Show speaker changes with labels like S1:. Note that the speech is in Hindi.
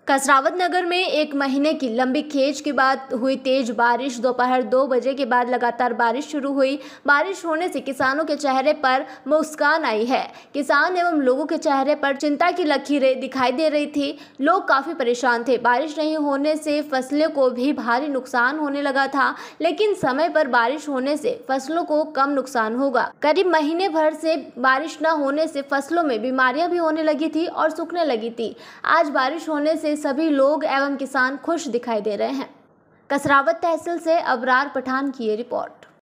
S1: कसरावत नगर में 1 महीने की लंबी खेज के बाद हुई तेज बारिश। दोपहर 2 बजे के बाद लगातार बारिश शुरू हुई। बारिश होने से किसानों के चेहरे पर मुस्कान आई है। किसान एवं लोगों के चेहरे पर चिंता की लकीरें दिखाई दे रही थी। लोग काफी परेशान थे। बारिश नहीं होने से फसलों को भी भारी नुकसान होने लगा था, लेकिन समय पर बारिश होने से फसलों को कम नुकसान होगा। करीब महीने भर से बारिश न होने से फसलों में बीमारियां भी होने लगी थी और सूखने लगी थी। आज बारिश होने से सभी लोग एवं किसान खुश दिखाई दे रहे हैं। कसरावत तहसील से अबरार पठान की ये रिपोर्ट।